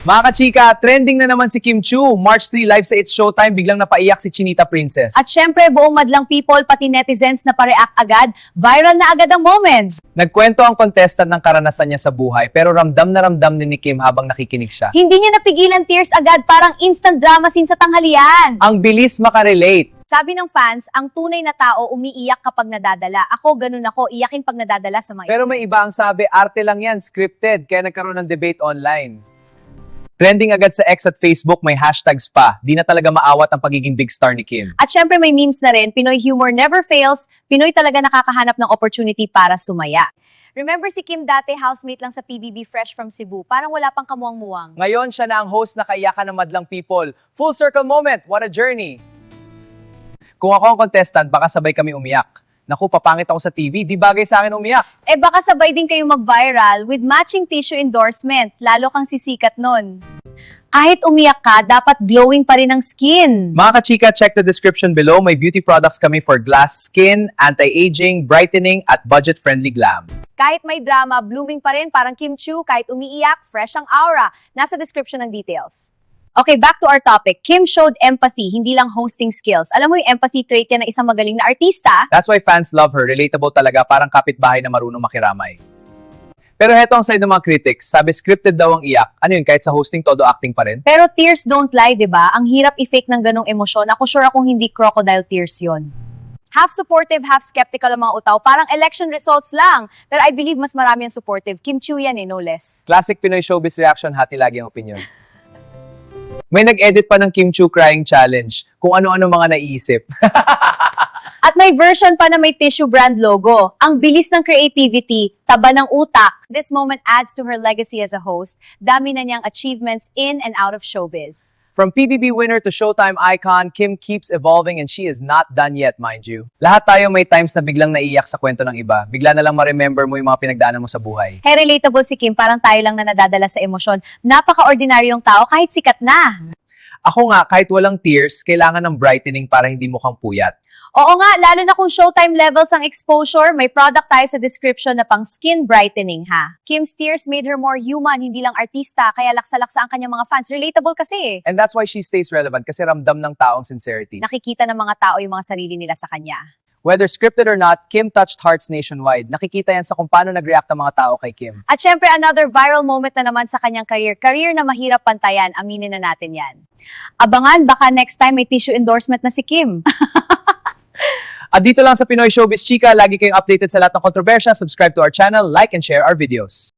Mga kachika, trending na naman si Kim Chiu. March 3 live sa It's Showtime, biglang napaiyak si Chinita Princess. At syempre, buong madlang people, pati netizens na pa-react agad, viral na agad ang moment. Nagkwento ang contestant ng karanasan niya sa buhay, pero ramdam na ramdam ni Kim habang nakikinig siya. Hindi niya napigilan tears agad, parang instant drama scene sa tanghalian. Ang bilis makarelate. Sabi ng fans, ang tunay na tao umiiyak kapag nadadala. Ako, ganun ako, iyakin pag nadadala sa mga Pero may iba ang sabi, arte lang yan, scripted, kaya nagkaroon ng debate online. Trending agad sa X at Facebook, may hashtags pa. Di na talaga maawat ang pagiging big star ni Kim. At syempre may memes na rin, Pinoy humor never fails, Pinoy talaga nakakahanap ng opportunity para sumaya. Remember si Kim dati, housemate lang sa PBB Fresh from Cebu, parang wala pang kamuwang-muwang. Ngayon, siya na ang host na kaiyakan ng madlang people. Full circle moment, what a journey! Kung ako ang contestant, baka sabay kami umiyak. Naku, papangit ako sa TV, di bagay sa akin umiyak. Eh baka sabay din kayo mag-viral with matching tissue endorsement, lalo kang sisikat nun. Kahit umiyak ka, dapat glowing pa rin ang skin. Mga kachika, check the description below. May beauty products kami for glass skin, anti-aging, brightening, at budget-friendly glam. Kahit may drama, blooming pa rin parang Kim Chiu, kahit umiiyak, fresh ang aura. Nasa description ng details. Okay, back to our topic. Kim showed empathy, hindi lang hosting skills. Alam mo yung empathy trait yan ng isang magaling na artista? That's why fans love her. Relatable talaga, parang kapitbahay na marunong makiramay. Pero heto ang side ng mga critics. Sabi scripted daw ang iyak. Ano yun, kahit sa hosting, todo acting pa rin? Pero tears don't lie, di ba? Ang hirap i-fake ng ganong emosyon. Ako sure akong hindi crocodile tears yon. Half supportive, half skeptical ang mga utaw. Parang election results lang. Pero I believe mas marami ang supportive. Kim Chiu yan no less. Classic Pinoy showbiz reaction, hati lagi ang opinion. May nag-edit pa ng Kim Chiu crying challenge. Kung ano-ano mga naiisip. At may version pa na may tissue brand logo. Ang bilis ng creativity, taba ng utak. This moment adds to her legacy as a host. Dami na niyang achievements in and out of showbiz. From PBB winner to Showtime icon, Kim keeps evolving and she is not done yet, mind you. Lahat tayo may times na biglang naiiyak sa kwento ng iba. Bigla na lang ma-remember mo yung mga pinagdaanan mo sa buhay. Hey, relatable si Kim, parang tayo lang na nadadala sa emosyon. Napaka-ordinaryong tao kahit sikat na. Ako nga, kahit walang tears, kailangan ng brightening para hindi mukhang puyat. Oo nga, lalo na kung Showtime levels ang exposure, may product tayo sa description na pang skin brightening ha. Kim's tears made her more human, hindi lang artista, kaya laksa-laksa ang kanyang mga fans. Relatable kasi. And that's why she stays relevant kasi ramdam ng taong sincerity. Nakikita ng mga tao yung mga sarili nila sa kanya. Whether scripted or not, Kim touched hearts nationwide. Nakikita yan sa kung paano nag-react ang mga tao kay Kim. At syempre, another viral moment na naman sa kanyang career. Career na mahirap pantayan, aminin na natin yan. Abangan, baka next time may tissue endorsement na si Kim. At dito lang sa Pinoy Showbiz Chika, lagi kayong updated sa lahat ng kontrobersya. Subscribe to our channel, like and share our videos.